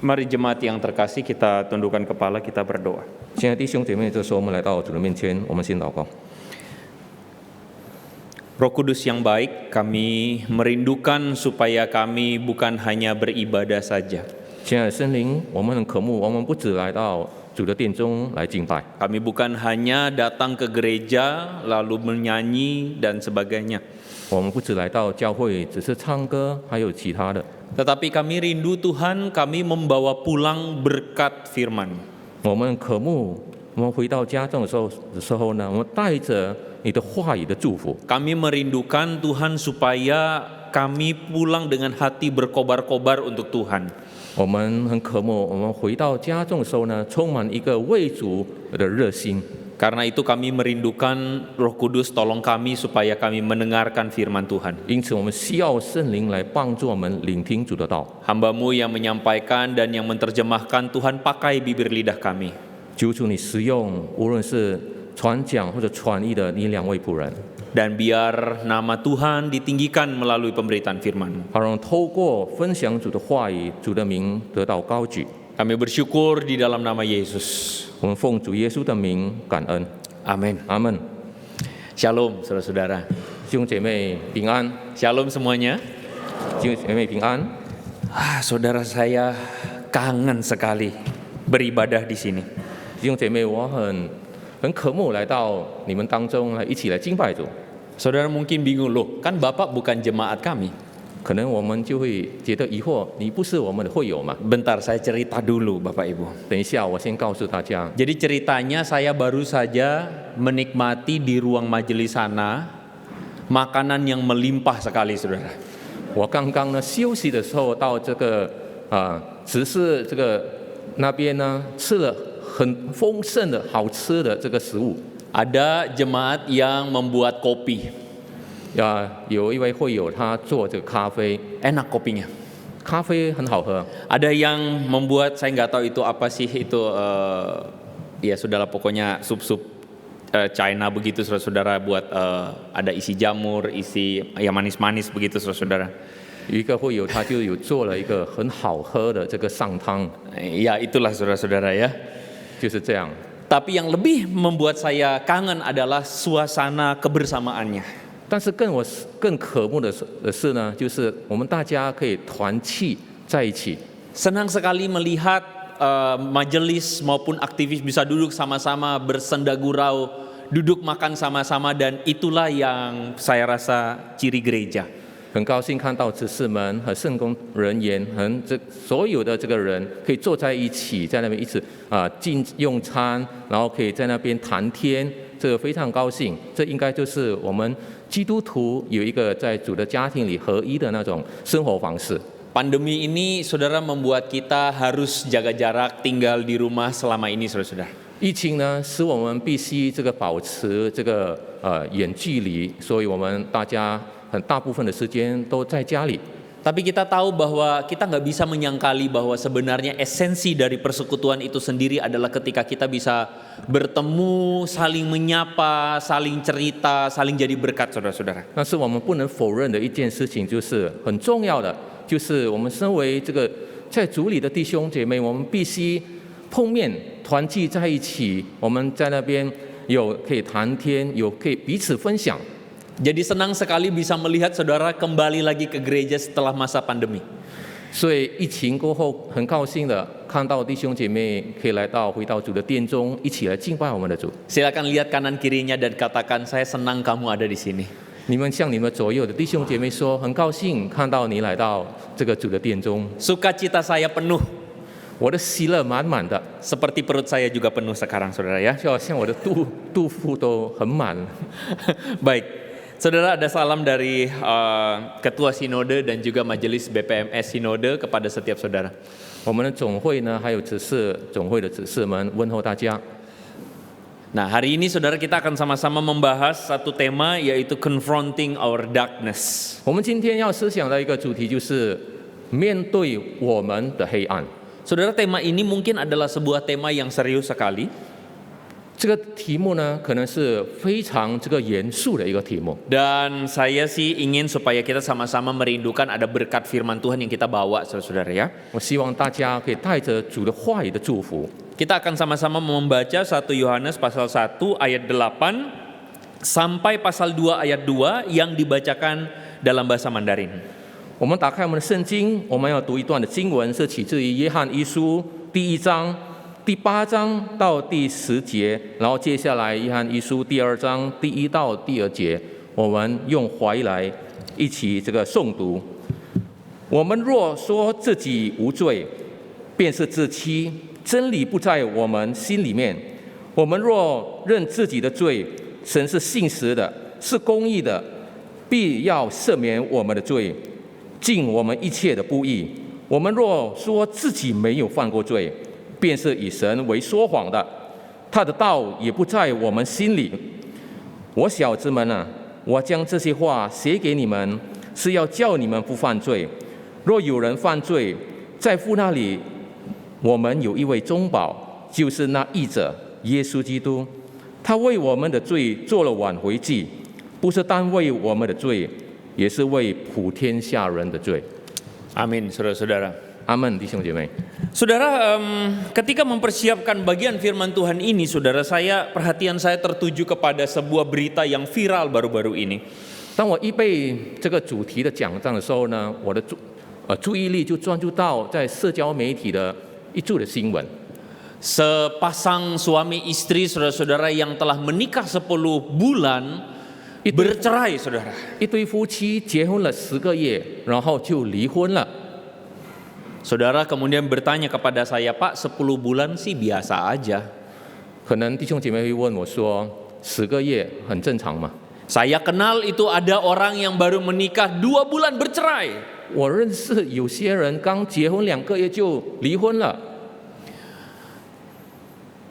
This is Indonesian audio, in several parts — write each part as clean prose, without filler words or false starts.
Mari jemaat yang terkasih, kita tundukkan kepala, kita berdoa. 亲爱的弟兄姐妹，这时候我们来到主的面前，我们先祷告。 Roh Kudus yang baik, kami merindukan supaya kami bukan hanya beribadah saja. 亲爱的圣灵，我们很渴慕，我们不只来到主的殿中来敬拜， Kami bukan hanya datang ke gereja lalu menyanyi dan sebagainya. 我们不只来到教会只是唱歌，还有其他的。 Tetapi kami rindu Tuhan, kami membawa pulang berkat firman. 我们渴慕，我们回到家中的时候呢，我们带着你的话语的祝福。 Kami merindukan Tuhan supaya kami pulang dengan hati berkobar-kobar untuk Tuhan. 我们很渴慕，我们回到家中的时候呢，充满一个为主的热心。 Karena itu kami merindukan Roh Kudus, tolong kami supaya kami mendengarkan firman Tuhan. 因此，我们需要圣灵来帮助我们聆听主的道。 Hamba-Mu yang menyampaikan dan yang menerjemahkan, Tuhan pakai bibir lidah kami. 求主你使用，无论是传讲或者传译的你两位仆人， Dan biar nama Tuhan ditinggikan melalui pemberitaan firman-Mu. 好让透过分享主的话语，主的名得到高举。 Kami bersyukur di dalam nama Yesus. 我们奉主耶稣的名感恩， Amin. 阿门。 Shalom saudara-saudara. 弟兄姐妹平安， Shalom semuanya. 弟兄姐妹平安。 Saudara saya kangen sekali beribadah di sini. 弟兄姐妹，我很渴慕来到你们当中来一起来敬拜主。 Saudara mungkin bingung, loh kan Bapak bukan jemaat kami. 可能我们就会觉得疑惑，你不是我们的会友吗？ Bentar, saya cerita dulu Bapak Ibu. 等一下，我先告诉大家， Jadi ceritanya saya baru saja menikmati di ruang majelis sana makanan yang melimpah sekali, saudara. 我刚刚呢休息的时候到这个执事这个那边呢，吃了很丰盛的好吃的这个食物。 Ada jemaat yang membuat kopi. 有一位会友他做这个咖啡， Enak kopinya. 咖啡很好喝。 Ada yang membuat, saya nggak tahu itu apa sih, itu ya sudahlah pokoknya sup-sup China begitu, saudara-saudara, buat ada isi jamur, isi ya manis-manis begitu, saudara-saudara. 有一个会友他就有做了一个很好喝的这个上汤， Ya itulah saudara-saudara ya. 就是这样。 Tapi yang lebih membuat saya kangen adalah suasana kebersamaannya. 但是我更渴慕的是呢，就是我们大家可以团契在一起。 Senang sekali melihat majelis maupun aktivis bisa duduk sama-sama, bersenda gurau, duduk makan sama-sama, dan itulah yang saya rasa ciri gereja. 很高兴看到执事们和圣工人员和所有的这个人可以坐在一起，在那边一起用餐，然后可以在那边谈天，这个非常高兴。这应该就是我们基督徒有一个在主的家庭里合一的那种生活方式。 Pandemi ini, saudara, membuat kita harus jaga jarak, tinggal di rumah selama ini, saudara-saudara. 疫情呢，使我们必须这个保持这个远距离，所以我们大家很大部分的时间都在家里。 Tapi kita tahu bahwa kita nggak bisa menyangkali bahwa sebenarnya esensi dari persekutuan itu sendiri adalah ketika kita bisa bertemu, saling menyapa, saling cerita, saling jadi berkat, saudara-saudara. 但是我们不能否认的一件事情，就是很重要的，就是我们身为这个在主里的弟兄姐妹，我们必须碰面团聚在一起，我们在那边有可以谈天，有可以彼此分享。 Jadi senang sekali bisa melihat saudara kembali lagi ke gereja setelah masa pandemi. 所以疫情过后，很高兴的看到弟兄姐妹可以回到主的殿中，一起来敬拜我们的主。 Silakan lihat kanan kirinya dan katakan, saya senang kamu ada di sini. 你们向你们左右的弟兄姐妹说，很高兴看到你来到这个主的殿中， Sukacita saya penuh. 我的喜乐满满的， Seperti perut saya juga penuh sekarang, saudara ya. 就好像我的肚腹都很满。 Baik. Saudara, ada salam dari Ketua Sinode dan juga Majelis BPMS Sinode kepada setiap saudara. 我们的总会呢，还有总会的执事们问候大家。 Nah, hari ini saudara kita akan sama-sama membahas satu tema, yaitu confronting our darkness. 我们今天要思想的一个主题就是面对我们的黑暗。 Saudara, tema ini mungkin adalah sebuah tema yang serius sekali. 这个题目呢，可能是非常这个严肃的一个题目。 Dan saya sih ingin supaya kita sama-sama merindukan ada berkat firman Tuhan yang kita bawa, saudara-saudara ya. 我希望大家可以带着主的话语的祝福， Kita akan sama-sama membaca 1 Yohanes pasal 1 ayat 8 sampai pasal 2 ayat 2 yang dibacakan dalam bahasa Mandarin. 我们打开我们的圣经，我们要读一段的经文，是起自于约翰一书第1章第8章到第10节，然后接下来约翰一书第2章第1到第2节，我们用怀来一起这个诵读。我们若说自己无罪，便是自欺，真理不在我们心里面。我们若认自己的罪，神是信实的，是公义的，必要赦免我们的罪，尽我们一切的不义。我们若说自己没有犯过罪，便是以神为说谎的，他的道也不在我们心里。我小子们啊，我将这些话写给你们，是要叫你们不犯罪。若有人犯罪，在父那里，我们有一位中保，就是那义者耶稣基督。他为我们的罪做了挽回祭，不是单为我们的罪，也是为普天下人的罪。 Amin, saudara-saudara. 阿门，弟兄姐妹。 Saudara, ketika mempersiapkan bagian firman Tuhan ini, saudara, perhatian saya tertuju kepada sebuah berita yang viral baru-baru ini. 当我预备这个主题的讲章的时候呢，我的注意力就专注到在社交媒体的一组的新闻。 Sepasang suami istri, saudara-saudara, yang telah menikah 10 bulan bercerai, saudara. 一对夫妻结婚了10个月，然后就离婚了。 Saudara kemudian bertanya kepada saya, Pak, 10 bulan sih biasa aja. 可能弟兄姐妹会问我说，10个月很正常吗？ Saya kenal itu ada orang yang baru menikah 2 bulan bercerai. 我认识有些人刚结婚2个月就离婚了。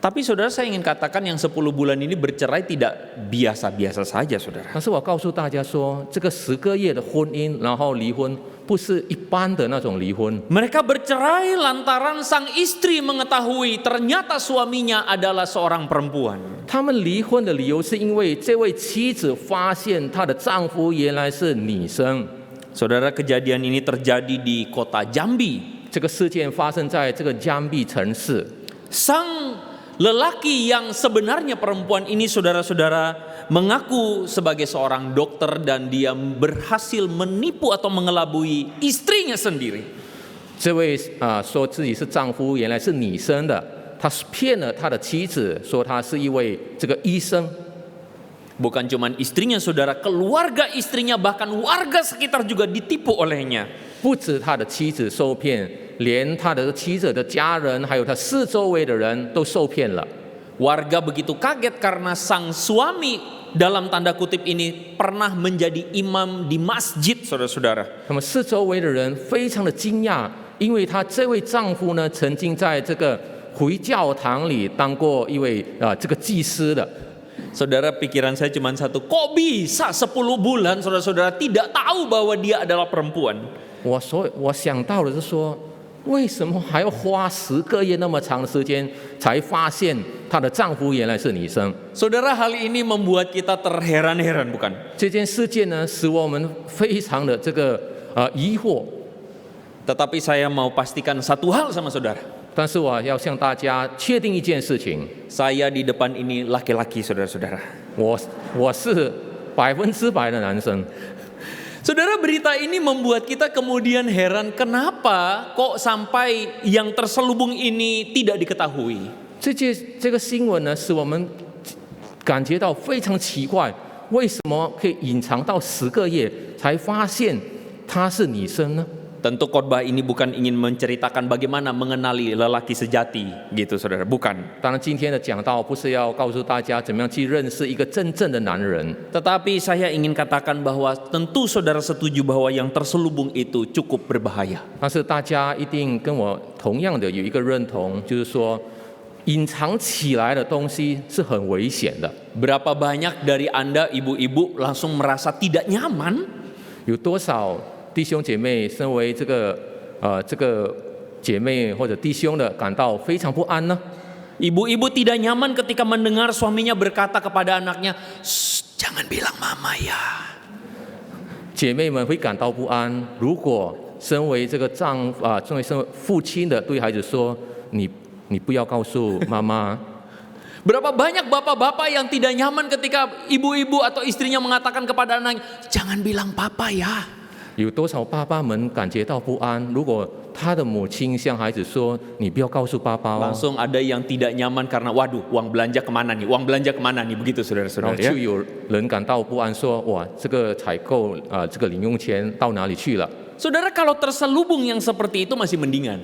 Tapi saudara, saya ingin katakan yang 10 bulan ini bercerai tidak biasa-biasa saja, saudara. 但是我告诉大家说，这个10个月的婚姻，然后离婚，不是一般的那种离婚。 Mereka bercerai lantaran sang istri mengetahui ternyata suaminya adalah seorang perempuan. 他们离婚的理由是因为这位妻子发现她的丈夫原来是女生。 Saudara, kejadian ini terjadi di kota Jambi. 这个事件发生在这个江碧城市。 Sang lelaki yang sebenarnya perempuan ini, saudara-saudara, mengaku sebagai seorang dokter dan dia berhasil menipu atau mengelabui istrinya sendiri. 这位说自己是丈夫原来是女生的，他骗了他的妻子，说他是一位这个医生。 Bukan cuma istrinya, saudara, keluarga istrinya bahkan warga sekitar juga ditipu olehnya. 不止他的妻子受骗，连他的妻子的家人，还有他四周围的人都受骗了。 Warga begitu kaget karena sang suami dalam tanda kutip ini pernah menjadi imam di masjid, saudara-saudara. 那么四周围的人非常的惊讶，因为他这位丈夫呢，曾经在这个回教堂里当过一位这个祭司的。 Saudara, pikiran saya cuma satu, kok bisa 10 bulan saudara-saudara tidak tahu bahwa dia adalah perempuan? 我想到的是说，为什么还要花10个月那么长的时间，才发现她的丈夫原来是女生？ Saudara, hal ini membuat kita terheran-heran, bukan? 这件事件呢，使我们非常的这个疑惑。 Tetapi saya mau pastikan satu hal sama saudara. 但是我要向大家确定一件事情， Saya di depan ini laki-laki, saudara-saudara. 我是100%的男生。 Saudara, berita ini membuat kita kemudian heran, kenapa kok sampai yang terselubung ini tidak diketahui? 这个新闻呢，使我们感觉到非常奇怪，为什么可以隐藏到10个月才发现她是女生呢？ Tentu khotbah ini bukan ingin menceritakan bagaimana mengenali lelaki sejati, gitu saudara, bukan. 当然，今天的讲道不是要告诉大家怎么样去认识一个真正的男人， Tetapi saya ingin katakan bahwa tentu saudara setuju bahwa yang terselubung itu cukup berbahaya. 但是大家一定跟我同样的有一个认同，就是说，隐藏起来的东西是很危险的。 Berapa banyak dari Anda ibu-ibu langsung merasa tidak nyaman? 有多少弟兄姐妹身为这个姐妹或者弟兄的感到非常不安呢？ Ibu-ibu tidak nyaman ketika mendengar suaminya berkata kepada anaknya, "Shh, jangan bilang mama ya." 姐妹们会感到不安。如果身为这个身为父亲的对孩子说：“你不要告诉妈妈。” Berapa banyak bapak-bapak yang tidak nyaman ketika ibu-ibu atau istrinya mengatakan kepada anaknya, "Jangan bilang papa ya." 有多少爸爸们感觉到不安？如果他的母亲向孩子说：“你不要告诉爸爸哦。” Langsung ada yang tidak nyaman karena waduh, uang belanja kemana nih? Uang belanja kemana nih? Begitu 然 saudara-saudara 后 ya. 就有人感到不安，说：“哇，这个采购这个零用钱到哪里去了？” Saudara, kalau terselubung yang seperti itu masih mendingan.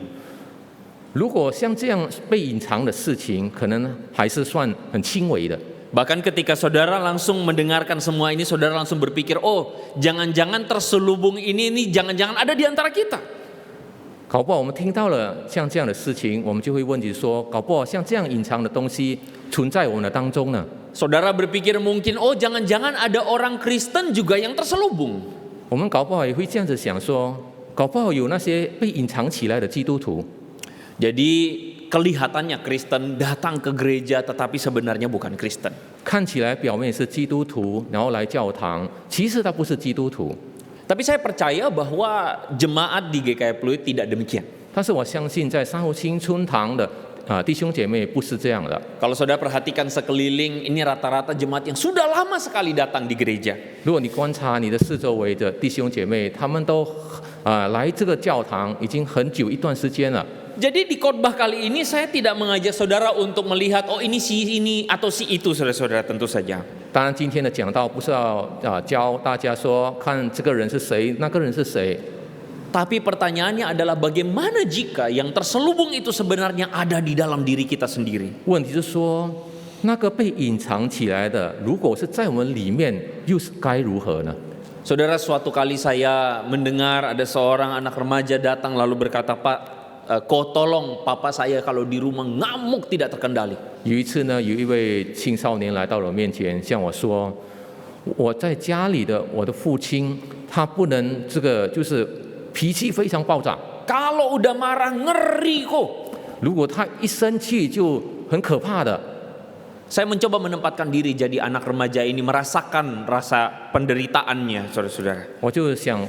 如果像这样被隐藏的事情，可能还是算很轻微的。 Bahkan ketika saudara langsung mendengarkan semua ini, saudara langsung berpikir, oh jangan-jangan terselubung ini jangan-jangan ada di antara kita. 搞不好我们听到了像这样的事情，我们就会问起说：搞不好像这样隐藏的东西存在我们的当中呢？ Saudara berpikir mungkin, oh jangan-jangan ada orang Kristen juga yang terselubung. 我们搞不好也会这样子想说：搞不好有那些被隐藏起来的基督徒。 Jadi kelihatannya Kristen datang ke gereja tetapi sebenarnya bukan Kristen. 看起来表面是基督徒，然后来教堂，其实他不是基督徒。 Tapi saya percaya bahwa jemaat di GKI Pluit tidak demikian. 但是我相信在三湖新春堂的弟兄姐妹不是这样的。 Kalau saudara perhatikan sekeliling, ini rata-rata jemaat yang sudah lama sekali datang di gereja. 如果你观察你的四周围的弟兄姐妹，他们都来这个教堂已经很久一段时间了。 Jadi di khotbah kali ini saya tidak mengajak saudara untuk melihat oh ini si ini atau si itu, saudara-saudara, tentu saja. 当然，今天的讲道不是要教大家说看这个人是谁，那个人是谁。 Tapi pertanyaannya adalah bagaimana jika yang terselubung itu sebenarnya ada di dalam diri kita sendiri? 问题是说，那个被隐藏起来的，如果是在我们里面，又是该如何呢？ Saudara, suatu kali saya mendengar ada seorang anak remaja datang lalu berkata, "Pak, kau tolong papa saya kalau di rumah ngamuk tidak terkendali." 有一次呢，有一位青少年来到了我面前，向我说：“我在家里的我的父亲，他不能这个就是脾气非常暴躁， Kalau udah marah ngeri kok. 如果他一生气就很可怕的。” Saya mencoba menempatkan diri jadi anak remaja ini, merasakan rasa penderitaannya, saudara-saudara. 我就想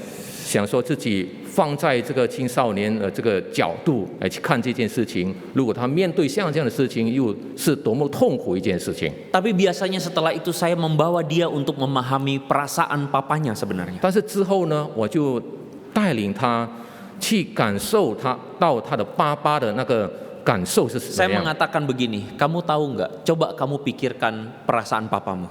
说自己放在这个青少年的这个角度来去看这件事情，如果他面对像这样的事情，又是多么痛苦一件事情。 Tapi biasanya setelah itu saya membawa dia untuk memahami perasaan papanya sebenarnya. 但是之后呢，我就带领他去感受到他的爸爸的那个感受是什 Saya 么样。 mengatakan begini, kamu tahu nggak? Coba kamu pikirkan perasaan papamu.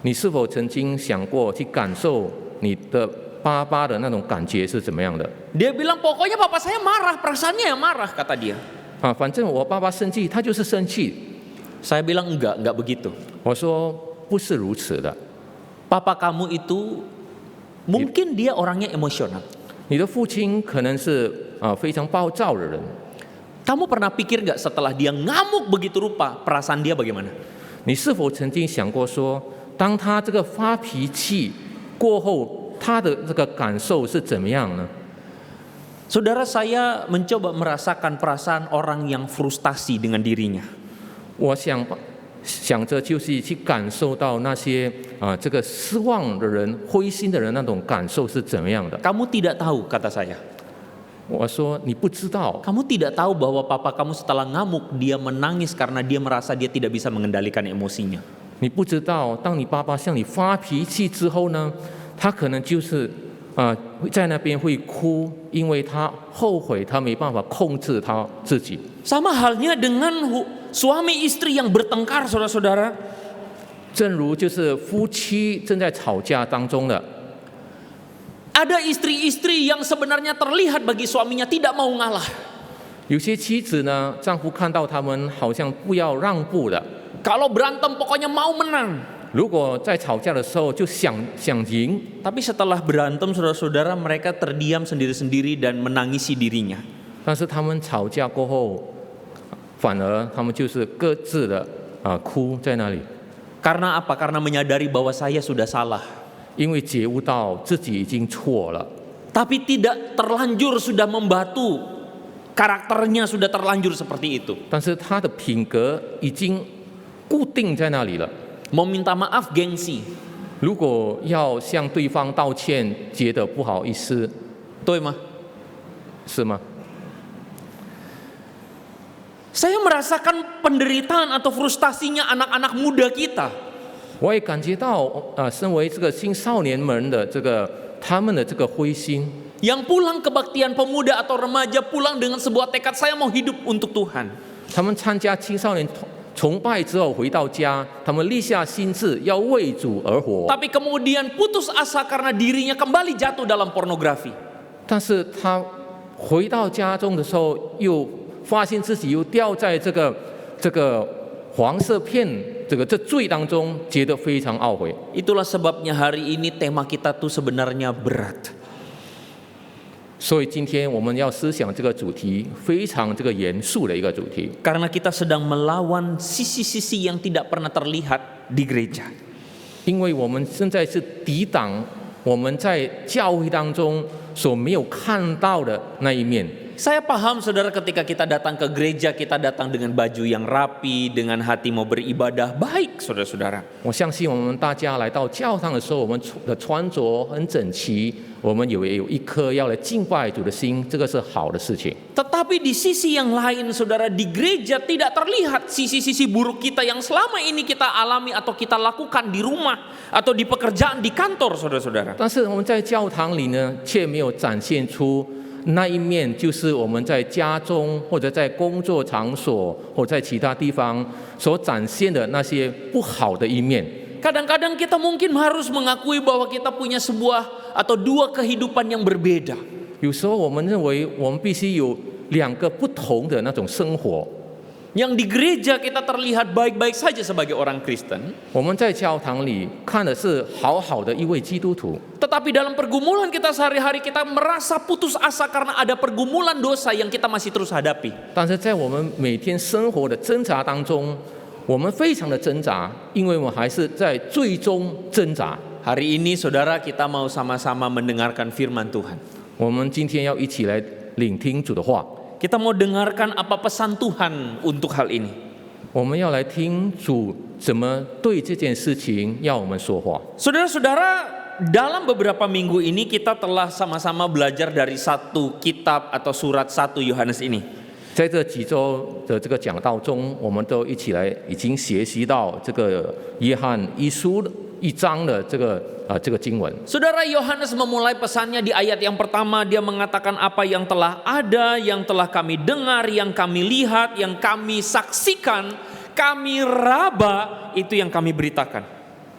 你是否曾经想过去感受你的爸爸的那种感觉是怎么样的？ Dia bilang pokoknya papa saya marah, perasaannya yang marah, kata dia. 反正我爸爸生气，他就是生气。 Saya bilang enggak begitu. 我说不是如此的， Papa kamu itu mungkin dia orangnya emosional. 你的父亲可能是非常暴躁的人。 Kamu pernah pikir nggak setelah dia ngamuk begitu rupa, perasaan dia bagaimana? 你是否曾经想过说，当他这个发脾气过后，他的这个感受是怎么样呢？ Saudara, saya mencoba merasakan perasaan orang yang frustasi dengan dirinya. 我想着就是去感受到那些这个失望的人、灰心的人那种感受是怎么样的。 Kamu tidak tahu, kata saya. 我说你不知道， Kamu tidak tahu bahwa papa kamu setelah ngamuk, dia menangis karena dia merasa dia tidak bisa mengendalikan emosinya. 你不知道，当你爸爸向你发脾气之后呢，他可能就是在那边会哭，因为他后悔，他没办法控制他自己。 Sama halnya dengan suami istri yang bertengkar, saudara-saudara. 正如就是夫妻正在吵架当中的， Ada istri-istri yang sebenarnya terlihat bagi suaminya tidak mau ngalah. 有些妻子呢，丈夫看到他们好像不要让步的， Kalau berantem pokoknya mau menang. 如果在吵架的时候就想赢， Tapi setelah berantem, saudara-saudara, mereka terdiam sendiri-sendiri dan menangisi dirinya. 但是他们吵架过后，反而他们就是各自的哭在那里， Karena apa? Karena menyadari bahwa saya sudah salah. 因为觉悟到自己已经错了， Tapi tidak terlanjur sudah membatu Karakternya sudah terlanjur seperti itu. 但是他的品格已经固定在那里了。 Mau minta maaf gengsi. 如果要向对方道歉，觉得不好意思， Tuh mah. 是吗？ Saya merasakan penderitaan atau frustasinya anak-anak muda kita. 我也感觉到身为这个青少年们的他们的这个灰心。 Yang pulang kebaktian pemuda atau remaja pulang dengan sebuah tekad, saya mau hidup untuk Tuhan. 他们参加青少年崇拜之后回到家，他们立下心志要为主而活。 Tapi kemudian putus asa karena dirinya kembali jatuh dalam pornografi. 但是他回到家中的时候，又发现自己又掉在这个黄色片这罪当中，觉得非常懊悔。 Itulah sebabnya hari ini tema kita tuh sebenarnya berat. 所以今天我们要思想这个主题，非常严肃的一个主题。 Karena kita sedang melawan sisi-sisi yang tidak pernah terlihat di gereja. 因为我们现在是抵挡我们在教会当中所没有看到的那一面。 Saya paham saudara, ketika kita datang ke gereja, kita datang dengan baju yang rapi, dengan hati mau beribadah. Baik saudara-saudara. 我相信我们大家来到教堂的时候，我们的穿着很整齐，我们有一颗要来敬拜主的心，这个是好的事情。 Tetapi di sisi yang lain saudara, di gereja tidak terlihat sisi-sisi buruk kita yang selama ini kita alami atau kita lakukan di rumah atau di pekerjaan, di kantor saudara-saudara. 但是我们在教堂里呢，却没有展现出那一面，就是我们在家中或者在工作场所或在其他地方所展现的那些不好的一面。 Kadang-kadang kita mungkin harus mengakui bahwa kita punya sebuah atau dua kehidupan yang berbeda. 有时候我们认为我们必须有两个不同的那种生活。 Yang di gereja kita terlihat baik-baik saja sebagai orang Kristen, 我们在教堂里看的是好好的一位基督徒， tetapi dalam pergumulan kita sehari-hari kita merasa putus asa karena ada pergumulan dosa yang kita masih terus hadapi. 但是在我们每天生活的挣扎当中，我们非常的挣扎，因为我们还是在最终挣扎。 Hari ini saudara, kita mau sama-sama mendengarkan firman Tuhan. 我们今天要一起来聆听主的话， Kita mau dengarkan apa pesan Tuhan untuk hal ini. 我们要来听主怎么对这件事情要我们说话。 Saudara-saudara, dalam beberapa minggu ini kita telah sama-sama belajar dari satu kitab atau surat 1 Yohanes ini. 在这几周的这个讲道中，我们都一起来已经学习到这个约翰一书1章的这个经文。 Saudara, Yohanes memulai pesannya di ayat yang pertama. Dia mengatakan apa yang telah ada, yang telah kami dengar, yang kami lihat, yang kami saksikan, kami raba, itu yang kami beritakan.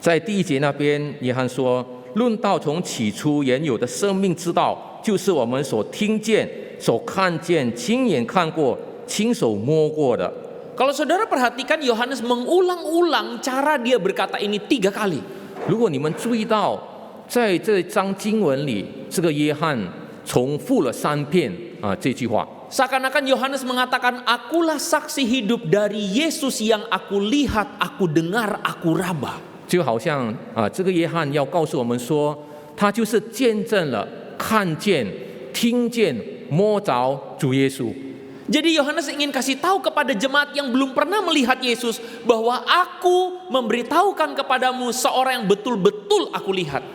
在第1节那边，约翰说：“论到从起初原有的生命之道，就是我们所听见、所看见、亲眼看过、亲手摸过的。” Kalau saudara perhatikan, Yohanes mengulang-ulang cara dia berkata ini 3 kali. 如果你们注意到，在这章经文里，这个约翰重复了3遍这句话。 Seakan-akan Yohanes mengatakan, akulah saksi hidup dari Yesus yang aku lihat, aku dengar, aku raba. 就好像这个约翰要告诉我们说，他就是见证了、看见、听见、摸着主耶稣。 Jadi Yohanes ingin kasih tahu kepada jemaat yang belum pernah melihat Yesus bahwa aku memberitahukan kepadamu seorang yang betul-betul aku lihat.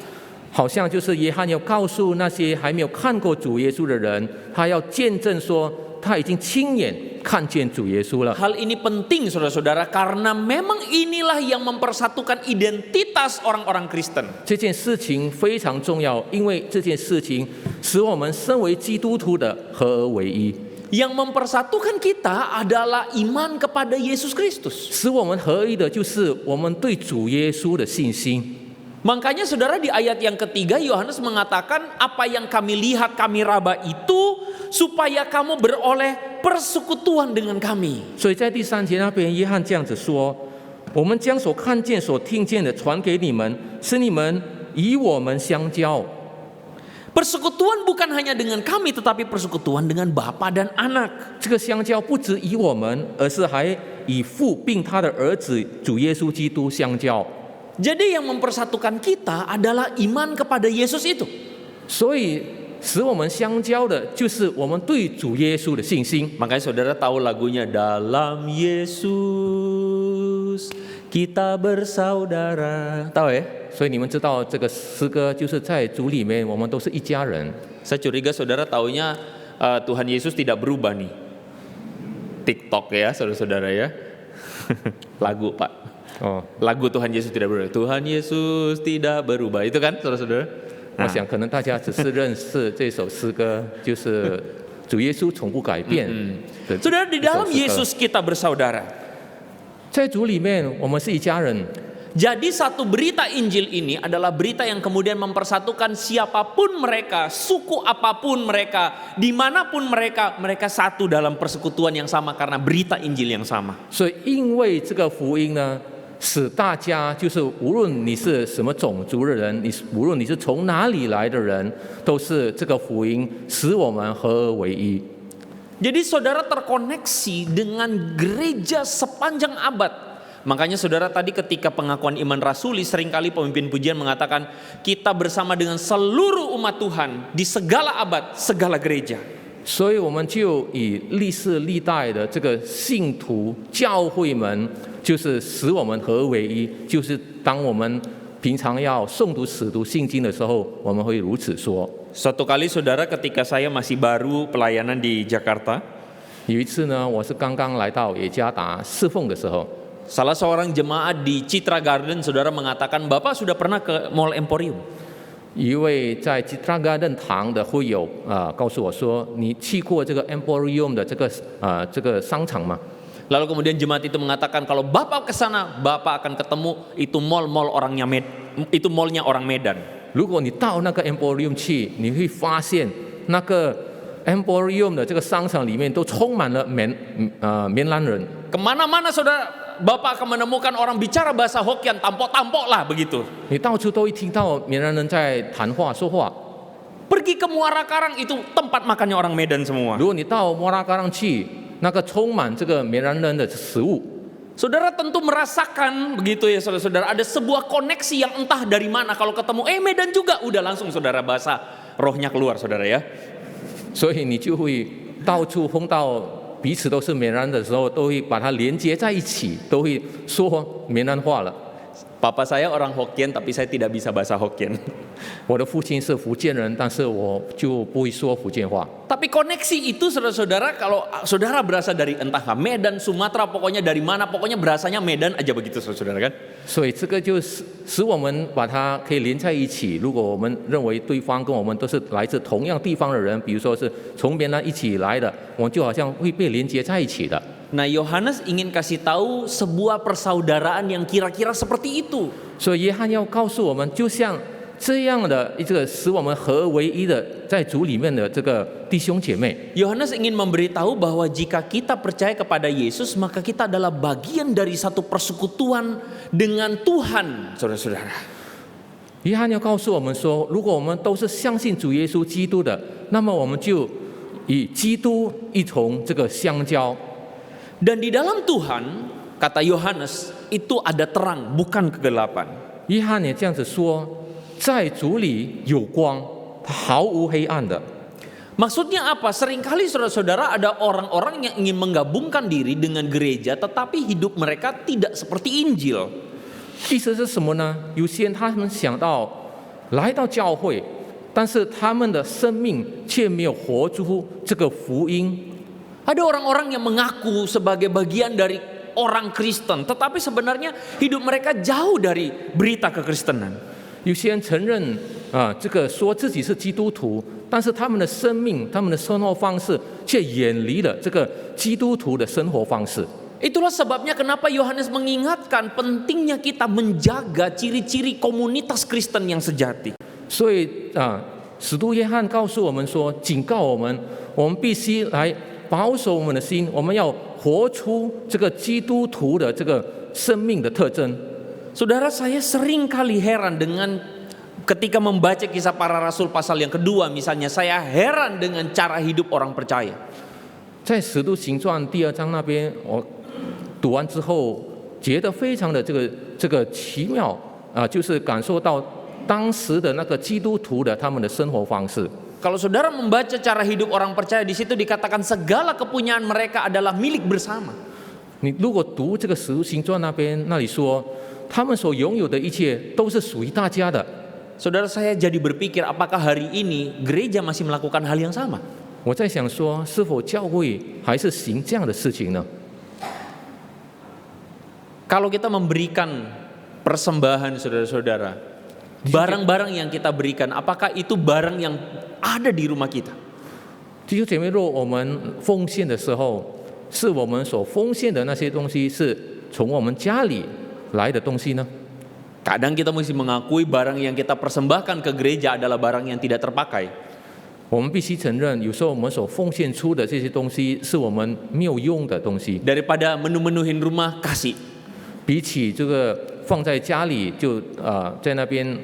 好像就是约翰要告诉那些还没有看过主耶稣的人，他要见证说他已经亲眼看见主耶稣了。 Hal ini penting saudara-saudara karena memang inilah yang mempersatukan identitas orang-orang Kristen. 这件事情非常重要，因为这件事情使我们身为基督徒的合而为一。 Yang mempersatukan kita adalah iman kepada Yesus Kristus. 使我们合一的就是我们对主耶稣的信心。 Makanya saudara, di ayat yang ketiga Yohanes mengatakan apa yang kami lihat, kami raba itu supaya kamu beroleh persekutuan dengan kami. 所以在第3节那边，约翰这样子说：“我们将所看见、所听见的传给你们，使你们与我们相交。” Persekutuan bukan hanya dengan kami, tetapi persekutuan dengan Bapa dan Anak. 这个相交不止与我们，而是还与父并他的儿子主耶稣基督相交。 Jadi yang mempersatukan kita adalah iman kepada Yesus itu. 所以使我们相交的，就是我们对主耶稣的信心。 Makanya saudara tahu lagunya, dalam Yesus kita bersaudara. Tahu ya? 所以你们知道这个诗歌就是在主里面，我们都是一家人。 Saya curiga saudara taunya Tuhan Yesus tidak berubah nih. TikTok ya saudara-saudara ya. Lagu Pak. 哦， Lagu Tuhan Yesus tidak berubah. Tuhan Yesus tidak berubah. Itu kan saudara-saudara? 我想可能大家只是认识这首诗歌，就是主耶稣从不改变的。 Saudara, di dalam Yesus kita bersaudara. 在主里面，我们是一家人。 Jadi satu berita Injil ini adalah berita yang kemudian mempersatukan siapapun mereka, suku apapun mereka, dimanapun mereka, mereka satu dalam persekutuan yang sama karena berita Injil yang sama. 所以因为这个福音呢，使大家就是无论你是什么种族的人，无论你是从哪里来的人，都是这个福音使我们合而为一。 Jadi saudara terkoneksi dengan gereja sepanjang abad. Makanya saudara tadi ketika pengakuan iman rasuli seringkali pemimpin pujian mengatakan kita bersama dengan seluruh umat Tuhan di segala abad, segala gereja. 所以我们就以历世历代的这个信徒教会们，就是使我们合而为一。就是当我们平常要诵读使徒信经的时候，我们会如此说。 Suatu kali saudara ketika saya masih baru pelayanan di Jakarta, 有一次呢，我是刚刚来到雅加达侍奉的时候， salah seorang jemaat di Citra Garden saudara mengatakan, Bapak sudah pernah ke Mall Emporium? 一位在 Citra Garden 堂的会友告诉我说：“你去过这个 Emporium 的这个商场吗？” Lalu kemudian jemaat itu mengatakan kalau Bapak ke sana, Bapak akan ketemu itu mall-mall orangnya itu mallnya orang Medan. 如果你到那个 Emporium 去，你会发现那个 Emporium 的这个商场里面都充满了缅兰人。 Kemana-mana saudara, Bapak akan menemukan orang bicara bahasa Hokkien, tampok-tampok lah begitu. 你到处都会听到缅兰人在谈话说话。 Pergi ke Muara Karang itu tempat makannya orang Medan semua. 如果你到莫拉嘎让去，那个充满这个缅兰人的食物， Saudara tentu merasakan begitu ya saudara-saudara, ada sebuah koneksi yang entah dari mana kalau ketemu Medan juga udah langsung saudara bahasa rohnya keluar saudara ya. 所以你就会到处碰到彼此都是缅兰的时候，都会把它连接在一起，都会说缅兰话了。 Papa saya orang Hokkien tapi saya tidak bisa bahasa Hokkien. 我的父亲是福建人，但是我就不会说福建话。 Tapi koneksi itu saudara-saudara kalau saudara berasal dari entah Medan, Sumatera, pokoknya dari mana, pokoknya berasanya Medan aja begitu saudara kan. 所以这个就使我们把它可以连在一起。如果我们认为对方跟我们都是来自同样地方的人，比如说是从缅兰一起来的，我们就好像会被连接在一起的。 Nah, Yohanes ingin kasih tahu sebuah persaudaraan yang kira-kira seperti itu. 所以约翰要告诉我们，就像这样的这个使我们合而为一的，在主里面的这个弟兄姐妹。 Yohanes ingin memberitahu bahwa jika kita percaya kepada Yesus, maka kita adalah bagian dari satu persekutuan dengan Tuhan, saudara-saudara. 约翰要告诉我们说，如果我们都是相信主耶稣基督的，那么我们就与基督一同这个相交。 Dan di dalam Tuhan, kata Yohanes, itu ada terang, bukan kegelapan. 约翰也这样子说，在主里有光，它毫无黑暗的。 Maksudnya apa? Seringkali saudara-saudara ada orang-orang yang ingin menggabungkan diri dengan gereja, tetapi hidup mereka tidak seperti Injil. 意思是什么呢？有些人他们想到来到教会，但是他们的生命却没有活出这个福音。 Ada orang-orang yang mengaku sebagai bagian dari orang Kristen, tetapi sebenarnya hidup mereka jauh dari berita kekristenan. 有些人承认这个说自己是基督徒，但是他们的生命、他们的生活方式却远离了这个基督徒的生活方式。 Itulah sebabnya kenapa Yohanes mengingatkan pentingnya kita menjaga ciri-ciri komunitas Kristen yang sejati. 所以使徒约翰告诉我们说，警告我们，我们必须来保守我们的心，我们要活出这个基督徒的这个生命的特征。 Saudara, saya sering kali heran dengan ketika membaca kisah para rasul pasal yang kedua, misalnya saya heran dengan cara hidup orang percaya. 在使徒行传第2章那边，我读完之后觉得非常的这个奇妙就是感受到当时的那个基督徒的他们的生活方式。Kalau saudara membaca cara hidup orang percaya, di situ dikatakan segala kepunyaan mereka adalah milik bersama. 你如果读这个使徒行传那里说，他们所拥有的一切都是属于大家的。 Saudara, saya jadi berpikir apakah hari ini gereja masih melakukan hal yang sama? 我在想说，是否教会还是行这样的事情呢？ Kalau kita memberikan persembahan, saudara-saudara, barang-barang yang kita berikan, apakah itu barang yang ada di rumah kita? 弟兄姐妹，若我们奉献的时候，是我们所奉献的那些东西是从我们家里来的东西呢？ Kadang kita mesti mengakui barang yang kita persembahkan ke gereja adalah barang yang tidak terpakai. 我们必须承认，有时候我们所奉献出的这些东西是我们没有用的东西。 Daripada menu-menuhin rumah, kasih. 比起这个放在家里就在那边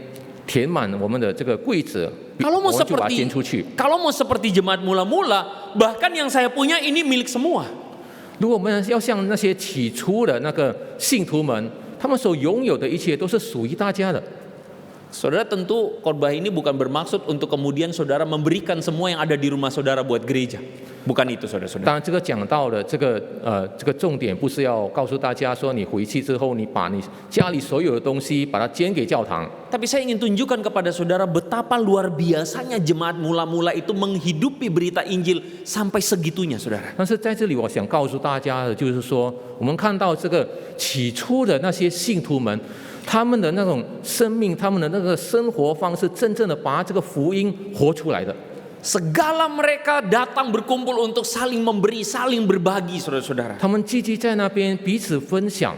填满我们的这个柜子， Kalau 我 mau 们就把它 seperti 捐出去。 kalau mau seperti jemaat mula-mula, bahkan yang saya punya ini milik semua. 如果我们要像那些起初的那个信徒们，他们所拥有的一切都是属于大家的。 Saudara, tentu khotbah ini bukan bermaksud untuk kemudian saudara memberikan semua yang ada di rumah saudara buat gereja. Bukan itu, saudara-saudara. 当然，这个讲到的这个重点，不是要告诉大家说，你回去之后，你把你家里所有的东西把它捐给教堂。 Tapi saya ingin tunjukkan kepada saudara betapa luar biasanya jemaat mula-mula itu menghidupi berita Injil sampai segitunya, saudara. 但是在这里，我想告诉大家的就是说，我们看到这个起初的那些信徒们，他们的那种生命，他们的那个生活方式，真正的把这个福音活出来的。 Segala mereka datang berkumpul untuk saling memberi, saling berbagi, saudara-saudara. 他们积极在那边彼此分享。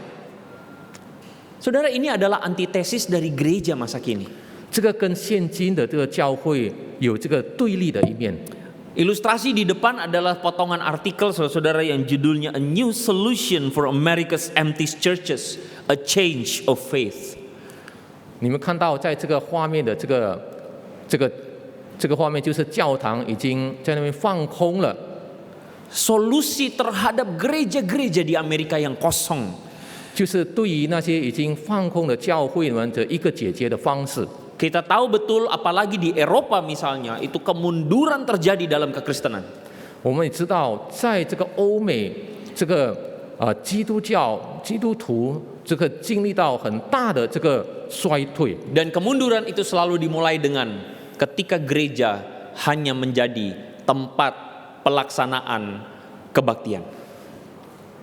Saudara, ini adalah antitesis dari gereja masa kini. 这个跟现今的这个教会有这个对立的一面。 Ilustrasi di depan adalah potongan artikel, saudara-saudara, yang judulnya A New Solution for America's Empty Churches, A Change of Faith. 你们看到在这个画面的这个画面，就是教堂已经在那边放空了。 Solusi terhadap gereja-gereja di Amerika yang kosong. 就是对于那些已经放空的教会们的一个解决的方式。 Kita tahu betul, apalagi di Eropa misalnya, itu kemunduran terjadi dalam kekristenan. 我们也知道，在这个欧美，这个基督徒这个经历到很大的这个衰退。 Dan kemunduran itu selalu dimulai dengan ketika gereja hanya menjadi tempat pelaksanaan kebaktian.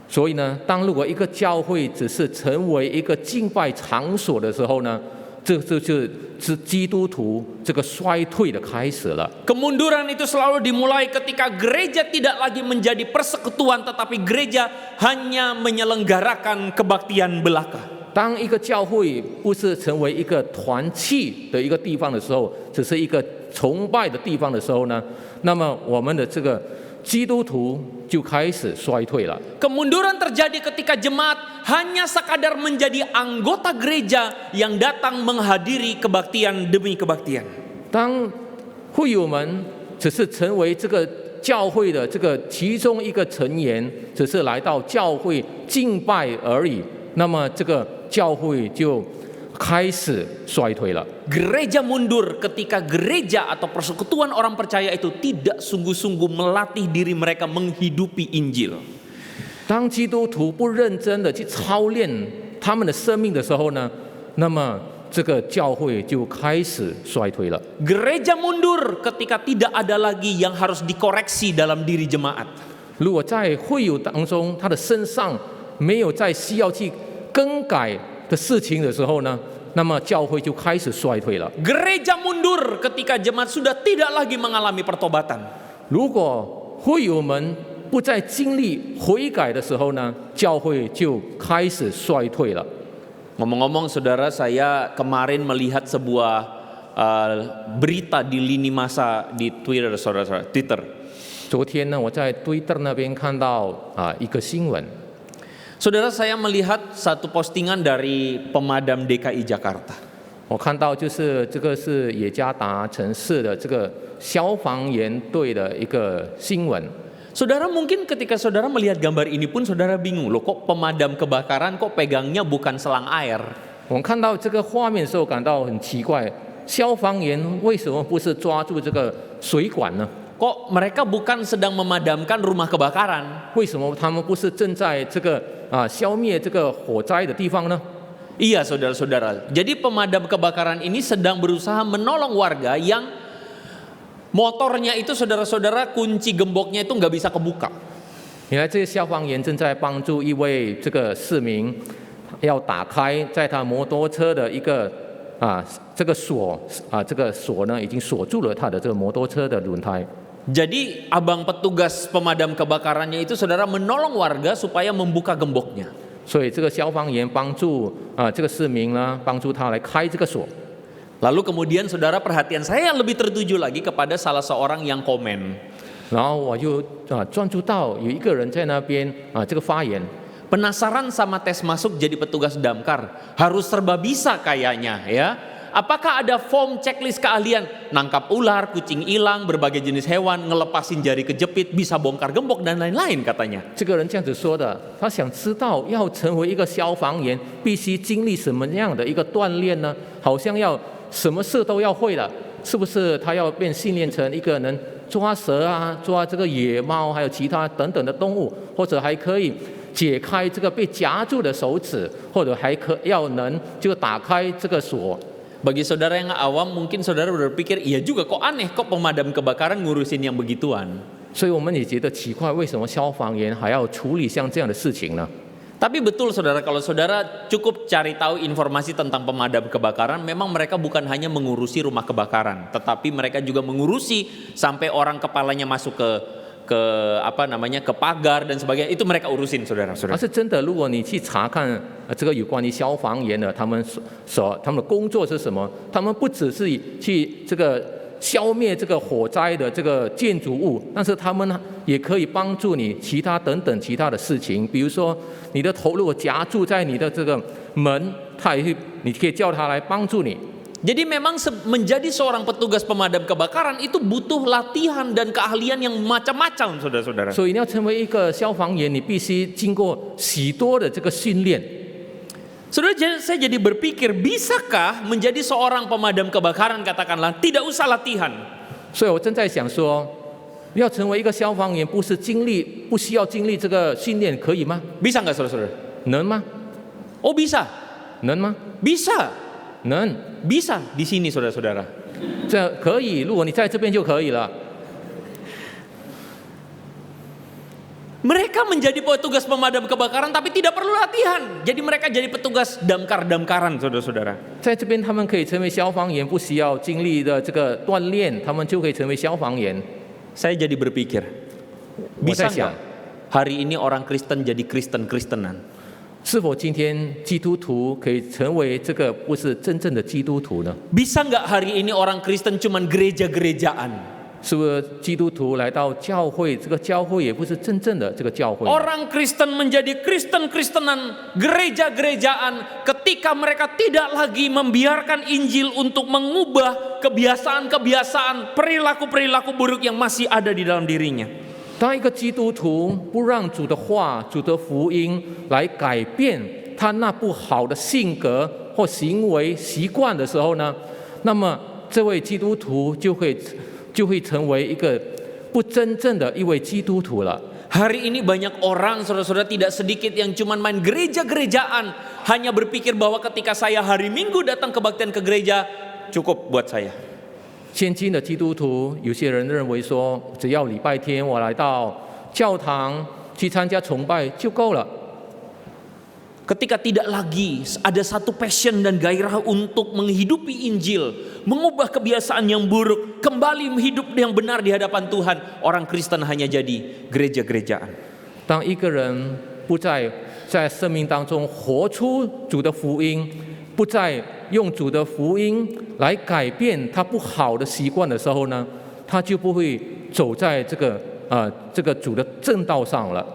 所以呢，如果一个教会只是成为一个敬拜场所的时候呢，这就是基督徒这个衰退的开始了。 Kemunduran itu selalu dimulai ketika gereja tidak lagi menjadi persekutuan, tetapi gereja hanya menyelenggarakan kebaktian belaka. 当一个教会不是成为一个团契的一个地方的时候，只是一个崇拜的地方的时候呢，那么我们的这个基督徒就开始衰退了。 Kemunduran terjadi ketika jemaat hanya sekadar menjadi anggota gereja yang datang menghadiri kebaktian demi kebaktian. 当会友们只是成为这个教会的这个其中一个成员，只是来到教会敬拜而已，那么这个教会就开始衰退了。 Gereja mundur ketika gereja atau persekutuan orang percaya itu tidak sungguh-sungguh melatih diri mereka menghidupi Injil. 当基督徒不认真的去操练他们的生命的时候呢，那么这个教会就开始衰退了。 Gereja mundur ketika tidak ada lagi yang harus dikoreksi dalam diri jemaat. 如果在会友当中，他的身上没有再需要去更改的事情的时候呢，那么教会就开始衰退了。 Gereja mundur ketika jemaat sudah tidak lagi mengalami pertobatan. 如果会友们不再经历悔改的时候呢，教会就开始衰退了。 Ngomong-ngomong, saudara, saya kemarin melihat sebuah berita di lini masa di Twitter, saudara-saudara. Twitter. 昨天呢，我在Twitter那边看到一个新闻。 Saudara, saya melihat satu postingan dari pemadam DKI Jakarta. 我看到就是这个是雅加达城市的这个消防员队的一个新闻。 Saudara, mungkin ketika saudara melihat gambar ini pun saudara bingung, loh kok pemadam kebakaran kok pegangnya bukan selang air? 我们看到这个画面的时候感到很奇怪，消防员为什么不是抓住这个水管呢？ Kok mereka bukan sedang memadamkan rumah kebakaran? 为什么他们不是正在这个消灭这个火灾的地方呢？ Iya saudara-saudara. Jadi pemadam kebakaran ini sedang berusaha menolong warga yang motornya itu saudara-saudara kunci gemboknya itu nggak bisa kebuka. 原来这些消防员正在帮助一位这个市民，要打开在他摩托车的一个这个锁这个锁呢已经锁住了他的这个摩托车的轮胎。 Jadi abang petugas pemadam kebakarannya itu saudara menolong warga supaya membuka gemboknya. 所以这个消防员帮助这个市民呢，帮助他来开这个锁。 Lalu kemudian saudara perhatian saya lebih tertuju lagi kepada salah seorang yang komen. 然后我就专注到有一个人在那边这个发言。 Penasaran sama tes masuk jadi petugas damkar? Harus serba bisa kayaknya ya. Apakah ada form checklist keahlian? Nangkap ular, kucing hilang, berbagai jenis hewan, ngelepasin jari kejepit, bisa bongkar gembok dan lain-lain katanya. 这个人这样子说的，他想知道要成为一个消防员，必须经历什么样的一个锻炼呢？好像要什么事都要会了，是不是？他要变训练成一个能抓蛇抓这个野猫，还有其他等等的动物，或者还可以解开这个被夹住的手指，或者还要能就打开这个锁。 Bagi saudara yang awam mungkin saudara berpikir iya juga kok aneh kok pemadam kebakaran ngurusin yang begituan. 所以我们也觉得奇怪，为什么消防员还要处理像这样的事情呢？ Tapi betul saudara, kalau saudara cukup cari tahu informasi tentang pemadam kebakaran, memang mereka bukan hanya mengurusi rumah kebakaran, tetapi mereka juga mengurusi sampai orang kepalanya masuk ke pagar dan sebagainya, itu mereka urusin saudara-saudara. 而是真的，如果你去查看这个有关于消防员的他们的工作是什么，他们不只是去这个消灭这个火灾的这个建筑物，但是他们也可以帮助你其他等等其他的事情，比如说你的头如果夹住在你的这个门，你可以叫他来帮助你。 Jadi memang menjadi seorang petugas pemadam kebakaran itu butuh latihan dan keahlian yang macam-macam, saudara-saudara. 所以你要成为一个消防员，你必须经过许多的这个训练。 Saudara, saya jadi berpikir, bisakah menjadi seorang pemadam kebakaran katakanlah tidak usah latihan? 所以我正在想说，要成为一个消防员，不需要经历这个训练，可以吗？ Bisa nggak saudara-saudara? 能吗？ Oh bisa, 能吗？ bisa, 能， bisa di sini saudara-saudara. 这可以。如果你在这边就可以了。 Mereka menjadi petugas pemadam kebakaran tapi tidak perlu latihan. Jadi mereka jadi petugas damkar-damkaran, saudara-saudara. 在这边他们可以成为消防员，不需要经历的这个锻炼，他们就可以成为消防员。 Saya jadi berpikir, bisa 我在想， nggak hari ini orang Kristen jadi Kristen-Kristenan? 是否今天基督徒可以成为这个不是真正的基督徒呢？ Bisa nggak hari ini orang Kristen cuman gereja-gerejaan? 是不是基督徒来到教会，这个教会也不是真正的这个教会？ Orang Kristen menjadi Kristen-Kristenan, gereja-gerejaan ketika mereka tidak lagi membiarkan Injil untuk mengubah kebiasaan-kebiasaan, perilaku-perilaku buruk yang masih ada di dalam dirinya. 当一个基督徒不让主的话、主的福音来改变他那不好的性格或行为习惯的时候呢，那么这位基督徒就会成为一个不真正的一位基督徒了。 Hari ini banyak orang, saudara-saudara, tidak sedikit yang cuman main gereja-gerejaan, hanya berpikir bahwa ketika saya hari Minggu datang kebaktian ke gereja, cukup buat saya. 现今的基督徒，有些人认为说，只要礼拜天我来到教堂去参加崇拜就够了。 Ketika tidak lagi ada satu passion dan gairah untuk menghidupi Injil, mengubah kebiasaan yang buruk, kembali hidup yang benar di hadapan Tuhan, orang Kristen hanya jadi gereja-gerejaan. 当一个人不在生命当中活出主的福音，不再用主的福音来改变他不好的习惯的时候呢，他就不会走在这个主的正道上了。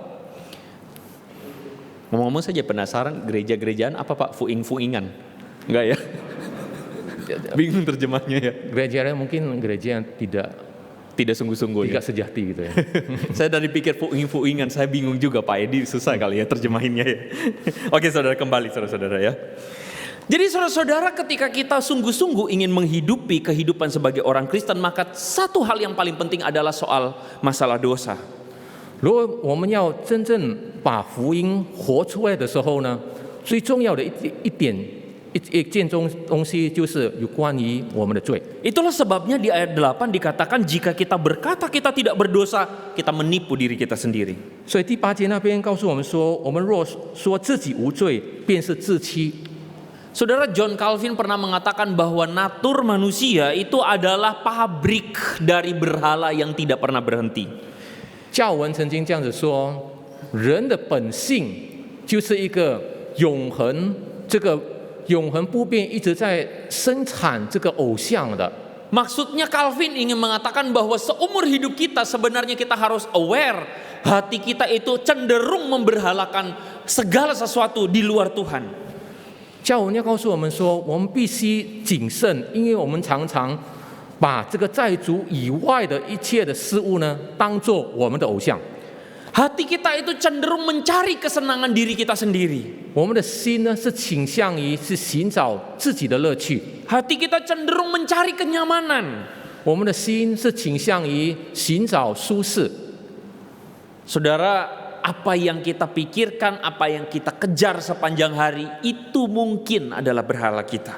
Ngomong-ngomong saja penasaran gereja-gerejaan apa Pak? Fuing-fuingan? Enggak ya? Bingung terjemahnya ya. Gereja mungkin gereja yang Tidak sungguh-sungguh ya. tidak sejati gitu ya. Saya dari pikir fuing-fuingan, saya bingung juga Pak Edi, susah kali ya terjemahinnya ya. Oke saudara, kembali saudara-saudara ya. Jadi saudara-saudara, ketika kita sungguh-sungguh ingin menghidupi kehidupan sebagai orang Kristen, maka satu hal yang paling penting adalah soal masalah dosa. 如果我们要真正把福音活出来的时候呢，最重要的一件东西就是有关于我们的罪。 Itulah sebabnya di ayat 8 dikatakan jika kita berkata kita tidak berdosa, kita menipu diri kita sendiri. 所以第8节那边告诉我们说，我们若说自己无罪，便是自欺。 Saudara, John Calvin pernah mengatakan bahwa natur manusia itu adalah pabrik dari berhala yang tidak pernah berhenti. 教文曾经这样子说，人的本性就是一个永恒不变，一直在生产这个偶像的。 Maksudnya Calvin ingin mengatakan bahwa seumur hidup kita sebenarnya kita harus aware, hati kita itu cenderung memberhalakan segala sesuatu di luar Tuhan. 教文要告诉我们说，我们必须谨慎，因为我们常常把这个在主以外的一切的事物呢，当作我们的偶像。 Hati kita itu cenderung mencari kesenangan diri kita sendiri. 我们的心呢，是倾向于是寻找自己的乐趣。 Hati kita cenderung mencari kenyamanan. 我们的心是倾向于寻找舒适。 Saudara, apa yang kita pikirkan, apa yang kita kejar sepanjang hari, itu mungkin adalah berhala kita.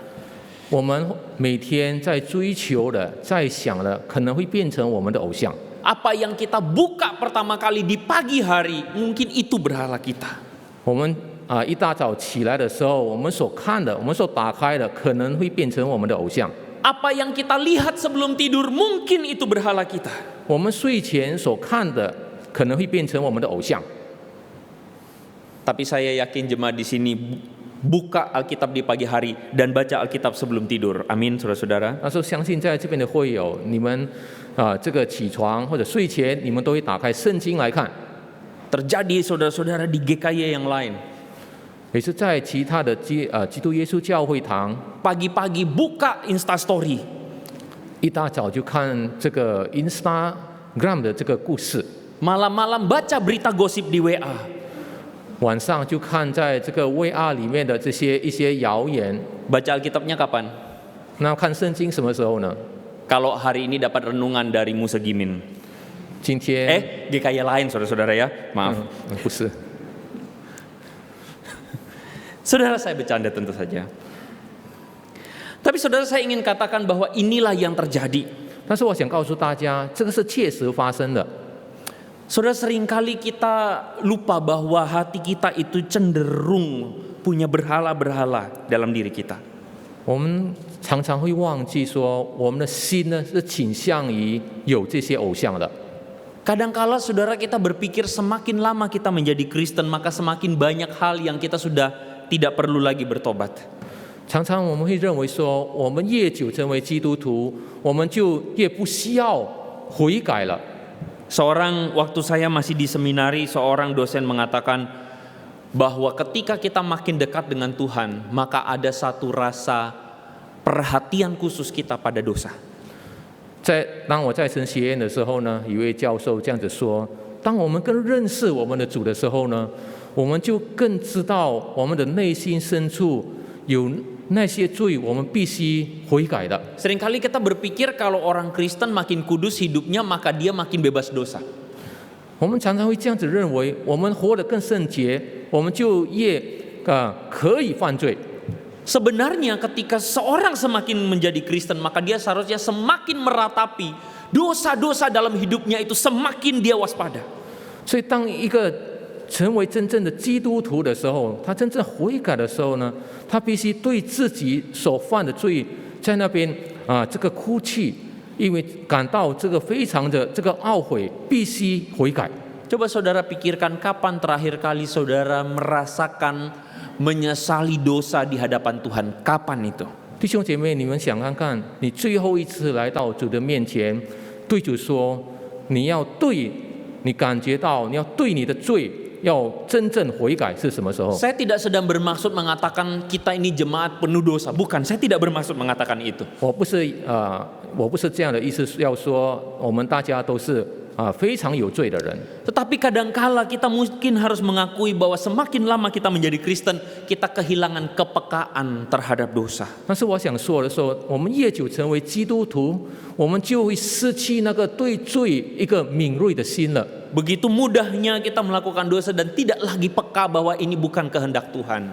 我们每天在追求的、在想的，可能会变成我们的偶像。 Apa yang kita buka pertama kali di pagi hari, mungkin itu berhala kita. 我们一大早起来的时候，我们所看的、我们所打开的，可能会变成我们的偶像。 Apa yang kita lihat sebelum tidur, mungkin itu berhala kita. 我们睡前所看的，可能会变成我们的偶像。 Tapi saya yakin jemaat di sini buka Alkitab di pagi hari dan baca Alkitab sebelum tidur. Amin, saudara-saudara. 那时候相信在这边的会友，你们这个起床或者睡前，你们都会打开圣经来看。 Terjadi saudara-saudara di GKY yang lain. 也是在其他的基督耶稣教会堂， Pagi-pagi buka Instastory. 一大早就看这个 Instagram 的这个故事， Malam-malam baca berita gosip di WA. 晚上就看在这个 VR 里面的一些谣言。 Baca Alkitabnya kapan? 那看圣经什么时候呢？ Kalau hari ini dapat renungan dari Musegimin. 今天 GKY lain saudara-saudara ya. Maaf. 不是。 Saudara, saya bercanda tentu saja. Tapi saudara, saya ingin katakan bahwa inilah yang terjadi. 但是我想告诉大家，这个是切实发生的。 Saudara, seringkali kita lupa bahwa hati kita itu cenderung punya berhala-berhala dalam diri kita. 我们常常会忘记说，我们的心呢是倾向于有这些偶像的。 Kadangkala saudara, kita berpikir semakin lama kita menjadi Kristen, maka semakin banyak hal yang kita sudah tidak perlu lagi bertobat. 常常我们会认为说，我们越久成为基督徒，我们就越不需要悔改了。 Waktu saya masih di seminari, seorang dosen mengatakan bahwa ketika kita makin dekat dengan Tuhan, maka ada satu rasa perhatian khusus kita pada dosa. 当我在神学院的时候呢，一位教授这样子说：当我们更认识我们的主的时候呢，我们就更知道我们的内心深处有那些罪，我们必须悔改的。 Seringkali kita berpikir kalau orang Kristen makin kudus hidupnya, maka dia makin bebas dosa. 我们常常会这样子认为，我们活得更圣洁，我们就越可以犯罪。 Sebenarnya ketika seorang semakin menjadi Kristen, maka dia seharusnya semakin meratapi dosa-dosa dalam hidupnya itu, semakin dia waspada. 所以当一个成为真正的基督徒的时候，他真正悔改的时候呢，他必须对自己所犯的罪在那边这个哭泣，因为感到这个非常的这个懊悔，必须悔改。 Coba saudara pikirkan kapan terakhir kali saudara merasakan menyesali dosa di hadapan Tuhan. Kapan itu? 弟兄姐妹，你们想看看，你最后一次来到主的面前，对主说，你感觉到你要对你的罪要真正悔改是什么时候？ Saya tidak sedang bermaksud mengatakan kita ini jemaat penuh dosa. Bukan, saya tidak bermaksud mengatakan itu. 我不是这样的意思，要说我们大家都是非常有罪的人。 Tetapi kadangkala kita mungkin harus mengakui bahwa semakin lama kita menjadi Kristen, kita kehilangan kepekaan terhadap dosa. 但是我想说的时候，我们越久成为基督徒，我们就会失去那个对罪一个敏锐的心了。 Begitu mudahnya kita melakukan dosa dan tidak lagi peka bahwa ini bukan kehendak Tuhan.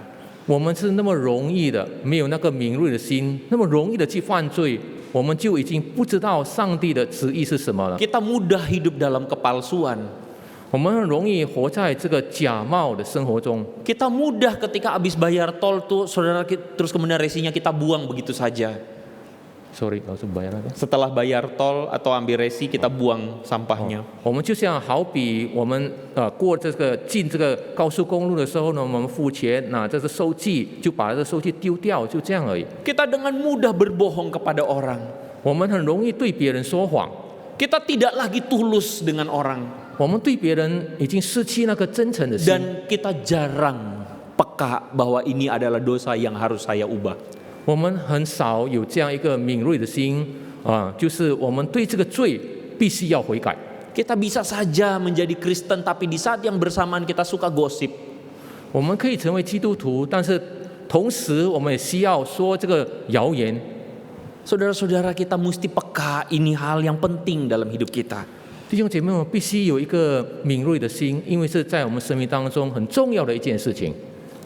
我们是那么容易的，没有那个敏锐的心，那么容易的去犯罪，我们就已经不知道上帝的旨意是什么了。 Kita mudah hidup dalam kepalsuan. 我们很容易活在这个假冒的生活中。 Kita mudah ketika habis bayar tol tuh saudara, terus kemudian resinya kita buang begitu saja. Sorry， 老师bayar apa？ Setelah bayar tol atau ambil resi kita buang sampahnya. 我们就像好比我们过这个进这个高速公路的时候呢，我们付钱拿这个收据，就把这个收据丢掉，就这样而已。 Kita dengan mudah berbohong kepada orang. 我们很容易对别人说谎， Kita tidak lagi tulus dengan orang. 我们对别人已经失去那个真诚的心， Dan kita jarang peka bahwa ini adalah dosa yang harus saya ubah. 我们很少有这样一个敏锐的心就是我们对这个罪必须要悔改。 Kita bisa saja menjadi Kristen, tapi di saat yang bersamaan kita suka gosip. 我们可以成为基督徒，但是同时我们也需要说这个谣言。 Saudara-saudara, kita mesti peka, ini hal yang penting dalam hidup kita. 弟兄姐妹们必须有一个敏锐的心，因为是在我们生命当中很重要的一件事情，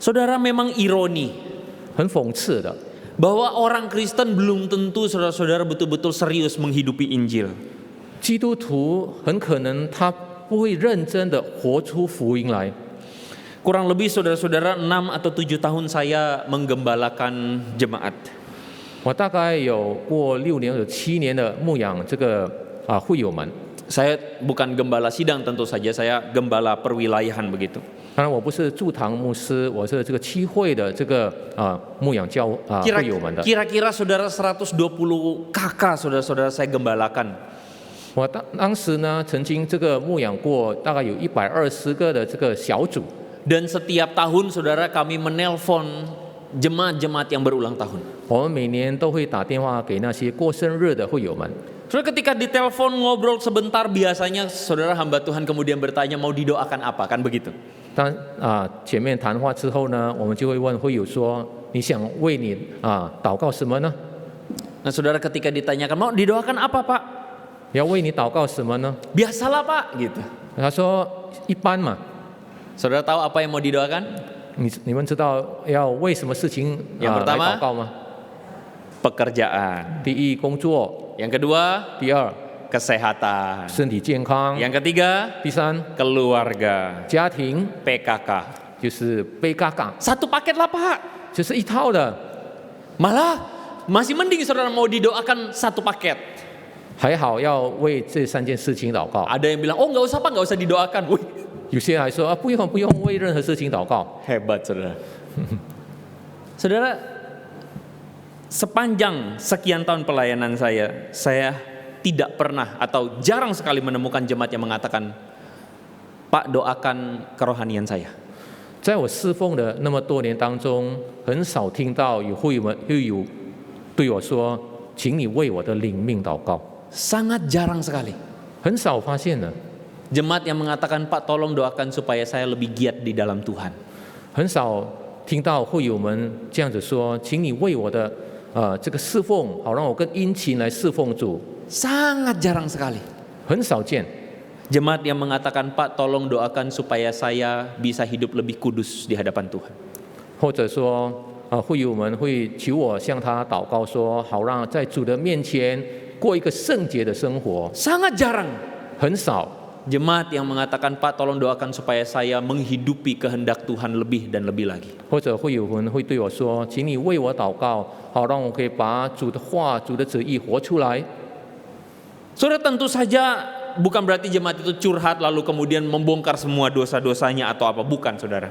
Saudara, memang ironi 很讽刺的。 bahwa orang Kristen belum tentu saudara-saudara betul-betul serius menghidupi Injil. 基督徒很可能他不会认真的活出福音来。 Kurang lebih saudara-saudara 6 atau 7 tahun saya menggembalakan jemaat. 我大概有过6年、有7年的牧养这个会友们。 Saya bukan gembala sidang tentu saja, saya gembala perwilayahan begitu. 当然，我不是驻堂牧师，我是这个区会的这个牧养会友们的。 Kira-kira saudara 120 kakak saudara-saudara saya gembalakan. 我当时呢，曾经这个牧养过大概有120个的这个小组。 Dan setiap tahun saudara kami menelpon jemaat-jemaat yang berulang tahun. 我们每年都会打电话给那些过生日的会友们。 Saudara, ketika ditelepon ngobrol sebentar, biasanya saudara hamba Tuhan kemudian bertanya mau didoakan apa, kan begitu? 当前面谈话之后呢，我们就会问会友说：“你想为你祷告什么呢？” Nah saudara, ketika ditanyakan mau didoakan apa Pak? 要为你祷告什么呢？ Biasalah Pak, gitu. 他说：“一般嘛。” Saudara tahu apa yang mau didoakan? 你们知道要为什么事情来祷告吗？ Pekerjaan. 第一，工作； Yang kedua, 第二， kesehatan. 身体健康； Yang ketiga, 第三， keluarga. 家庭， PKK. 就是背嘎嘎， Satu paket lah Pak. 就是一套的。 Malah masih mending saudara mau didoakan satu paket. 还好要为这3件事情祷告。 Ada yang bilang, oh nggak usah Pak, nggak usah didoakan. Wih, 有些人还说不用为任何事情祷告。 hebat saudara. Saudara, sepanjang sekian tahun pelayanan saya tidak pernah atau jarang sekali menemukan jemaat yang mengatakan, Pak doakan kerohanian saya. 在我侍奉的那么多年当中，很少听到有会友对我说：“请你为我的灵命祷告。” Sangat jarang sekali. 很少发现了， Jemaat yang mengatakan, Pak tolong doakan supaya saya lebih giat di dalam Tuhan. 很少听到会友们这样子说：“请你为我的这个侍奉，好让我更殷勤来侍奉主。” Sangat jarang sekali. 很少见。 Jemaat yang mengatakan, Pak tolong doakan supaya saya bisa hidup lebih kudus di hadapan Tuhan. 或者说会友们会求我向他祷告说，好让在主的面前过一个圣洁的生活。 Sangat jarang. 很少。 Jemaat yang mengatakan, Pak tolong doakan supaya saya menghidupi kehendak Tuhan lebih dan lebih lagi. 或者会友们会对我说，请你为我祷告，好让我可以把主的话、主的旨意活出来。 Saudara, tentu saja bukan berarti jemaat itu curhat lalu kemudian membongkar semua dosa-dosanya atau apa, bukan saudara.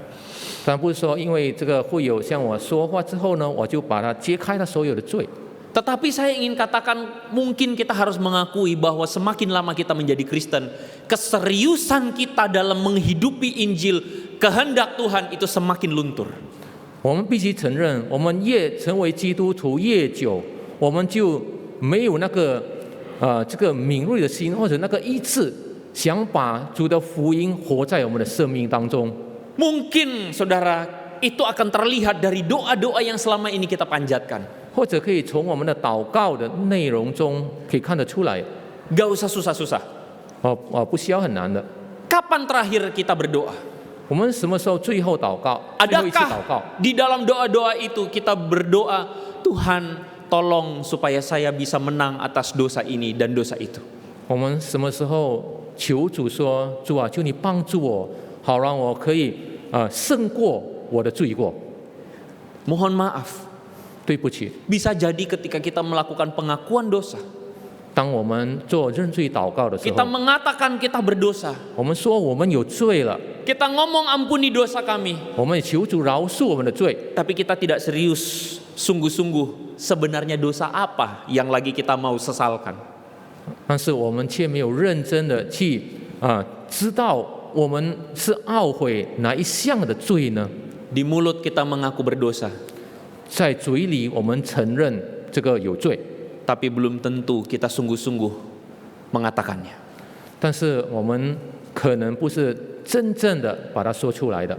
但不是说因为这个会友向我说话之后呢，我就把他揭开他所有的罪。 Tetapi saya ingin katakan, mungkin kita harus mengakui bahwa semakin lama kita menjadi Kristen, keseriusan kita dalam menghidupi Injil, kehendak Tuhan itu semakin luntur. 我们必须承认，我们越成为基督徒越久，我们就没有那个这个敏锐的心，或者那个意志想把主的福音活在我们的生命当中。 Mungkin saudara itu akan terlihat dari doa-doa yang selama ini kita panjatkan. 或者可以从我们的祷告的内容中可以看得出来， Gak usah susah-susah. 不需要很难的。 Kapan terakhir kita berdoa? 我们什么时候最后祷告？最后一次祷告， Adakah di dalam doa-doa itu kita berdoa, Tuhan tolong supaya saya bisa menang atas dosa ini dan dosa itu? 我们什么时候求主说：“主啊，求你帮助我，好让我可以胜过我的罪过。 Mohon maaf, ”对不起， bisa jadi ketika kita melakukan pengakuan dosa, 当我们做认罪祷告的时 kita 候， mengatakan kita berdosa, 我们说我们有罪了， kita ngomong ampuni dosa kami, 我们也求主饶恕我们的罪， tapi kita tidak serius, sungguh-sungguh sebenarnya dosa apa yang lagi kita mau sesalkan. 但是我们却没有认真的去知道我们是懊悔哪一项的罪呢？ Di mulut kita mengaku berdosa, 在嘴里我们承认这个有罪， tapi belum tentu kita sungguh-sungguh mengatakannya. 但是我们可能不是真正的把它说出来的。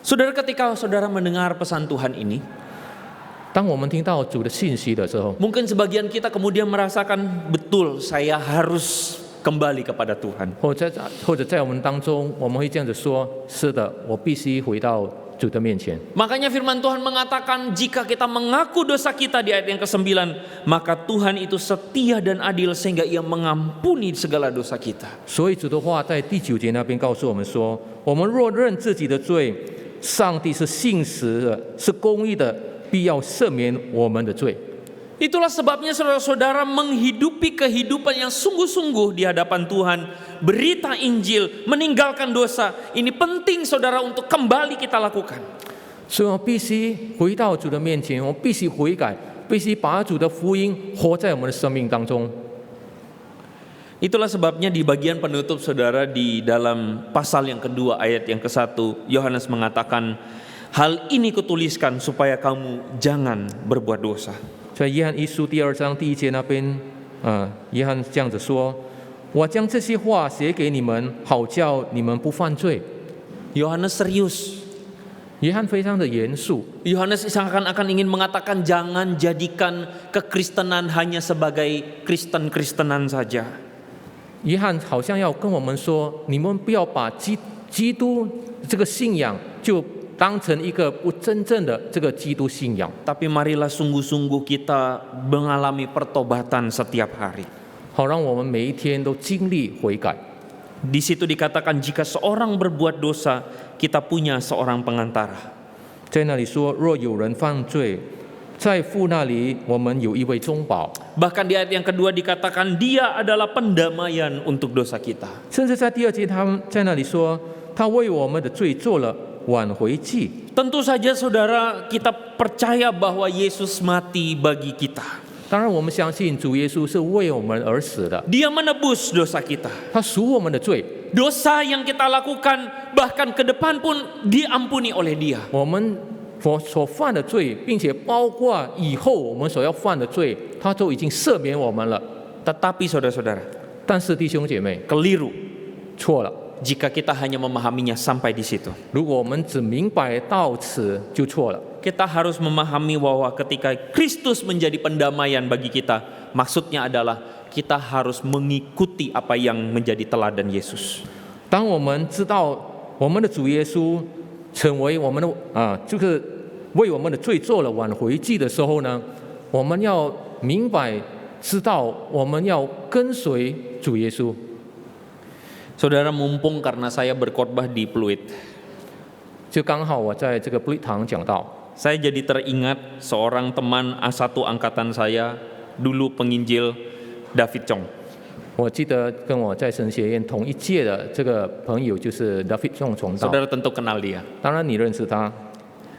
Saudara, ketika saudara mendengar pesan Tuhan ini, 当我们听到主的信息的时候， mungkin sebagian kita kemudian merasakan betul saya harus kembali kepada Tuhan. 或者在我们当中，我们会这样子说：是的，我必须回到主的面前。 Makanya firman Tuhan mengatakan jika kita mengaku dosa kita di ayat yang ke-9, maka Tuhan itu setia dan adil sehingga Ia mengampuni segala dosa kita. 所以主的话在第9节那边告诉我们说：我们若认自己的罪，上帝是信实的，是公义的，必要赦免我们的罪。 Itulah sebabnya saudara-saudara menghidupi kehidupan yang sungguh-sungguh di hadapan Tuhan, berita Injil, meninggalkan dosa. Ini penting saudara untuk kembali kita lakukan. 所以我必须回到主的面前，我必须悔改，必须把主的福音活在我们的生命当中。 Itulah sebabnya di bagian penutup saudara di dalam pasal yang kedua ayat yang ke-1, Yohanes mengatakan, hal ini kutuliskan supaya kamu jangan berbuat dosa. 在约翰一书第2章第1节那边，约翰这样子说：“我将这些话写给你们，好叫你们不犯罪。” Yohanes serius. 约翰非常的严肃， Yohanes seakan-akan ingin mengatakan jangan jadikan kekristenan hanya sebagai Kristen-Kristenan saja. 约翰好像要跟我们说：你们不要把基督这个信仰就当成一个不真正的这个基督信仰。 Tapi marilah sungguh-sungguh kita mengalami pertobatan setiap hari. 好让我们每一天都经历悔改。 Di situ dikatakan jika seorang berbuat dosa, kita punya seorang pengantara. 在那里说，若有人犯罪，在父那里我们有一位中保。 Bahkan di ayat yang kedua dikatakan dia adalah pendamaian untuk dosa kita. 甚至在第2节，他们在那里说，他为我们的罪做了挽回祭。 Tentu saja saudara, kita percaya bahwa Yesus mati bagi kita. 当然，我们相信主耶稣是为我们而死的， Dia menebus dosa kita. 他赎我们的罪， Dosa yang kita lakukan bahkan ke depan pun diampuni oleh Dia. 我们所犯的罪，并且包括以后我们所要犯的罪，他都已经赦免我们了。 Tetapi saudara-saudara, 但是弟兄姐妹， keliru 错了。 jika kita hanya memahaminya sampai di situ. 如果我们只明白到此，就错了。 Kita harus memahami bahwa ketika Kristus menjadi pendamaian bagi kita, maksudnya adalah kita harus mengikuti apa yang menjadi teladan Yesus. 当我们知道我们的主耶稣成为我们的就是为我们的罪做了挽回祭的时候呢，我们要明白知道我们要跟随主耶稣。 Saudara, mumpung karena saya berkhotbah di Pluit, 就刚好我在这个布利堂讲到， saya jadi teringat seorang teman A1 angkatan saya, dulu penginjil David Chong. 我记得跟我在神学院同一届的这个朋友就是 David 仲传道， Saudara tentu kenal dia. 当然你认识他。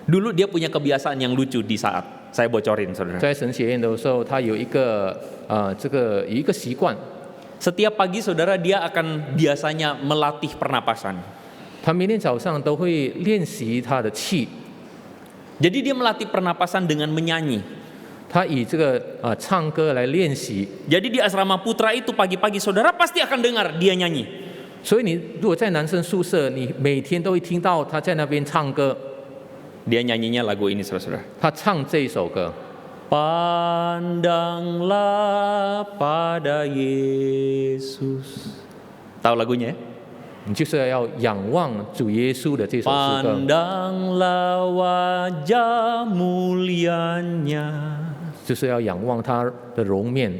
Dulu dia punya kebiasaan yang lucu di saat saya bocorin, saudara. 在神学院的时候，他有一个有一个习惯， Setiap pagi saudara dia akan biasanya melatih pernapasan. 他每天早上都会练习他的气， Jadi dia melatih pernapasan dengan menyanyi. 他以这个唱歌来练习。 Jadi di asrama putra itu pagi-pagi saudara pasti akan dengar dia nyanyi. 所以你如果在男生宿舍，你每天都会听到他在那边唱歌， Dia nyanyinya lagu ini saudara-saudara. 他唱这一首歌。 Pandanglah pada Yesus. Tahu lagunya ya? 你就是要仰望主耶稣的这首诗歌， Pandanglah wajah mulianya 就是要仰望他的容面，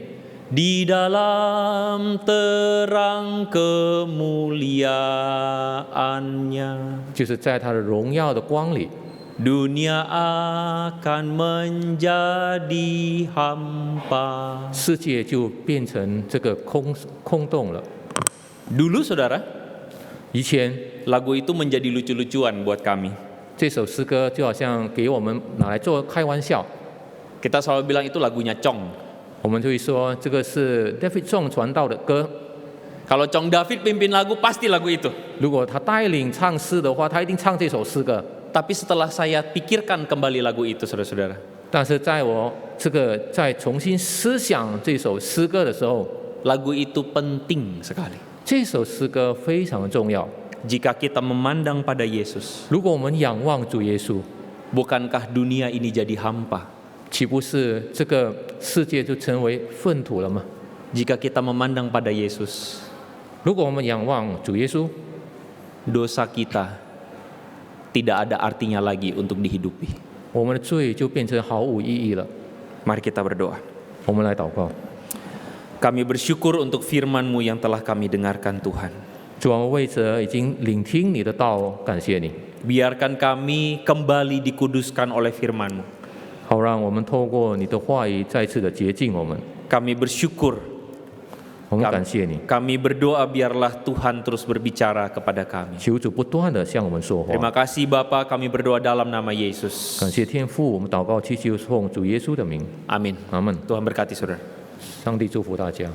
di dalam terang kemuliaannya. 就是在他的荣耀的光里， Dunia akan menjadi hampa. 世界就变成这个空洞了。 Dulu saudara, 以前 lagu itu menjadi lucu-lucuan buat kami. 这首诗歌就好像给我们拿来做开玩笑， Kita selalu bilang itu lagunya Chong. 我们就会说这个是 David Chong 传道的歌。 Kalau Chong David pimpin lagu, pasti lagu itu. 如果他带领唱诗的话，他一定唱这首诗歌。 Tapi setelah saya pikirkan kembali lagu itu saudara-saudara, 但是在我再重新思想这首诗歌的时候， lagu itu penting sekali. 这首诗歌非常重要。 Jika kita memandang pada Yesus, 如果我们仰望主耶稣， bukankah dunia ini jadi hampa? 岂不是这个世界就成为粪土了吗？ Jika kita memandang pada Yesus, 如果我们仰望主耶稣， dosa kita tidak ada artinya lagi untuk dihidupi. 我们的罪就变成毫无意义了。 Mari kita berdoa. 我们来祷告， Kami bersyukur untuk firman-Mu yang telah kami dengarkan Tuhan. 主啊，我为着已经聆听你的道，感谢你， Biarkan kami kembali dikuduskan oleh firman-Mu. 好让我们透过你的话语再次的洁净我们。 Kami bersyukur, 我们感谢你， kami berdoa biarlah Tuhan terus berbicara kepada kami. 求主不断的向我们说话。 Terima kasih Bapa, kami berdoa dalam nama Yesus. 感谢天父，我们祷告祈求奉主耶稣的名， Amin. 阿门。 Tuhan berkati saudara. 上帝祝福大家。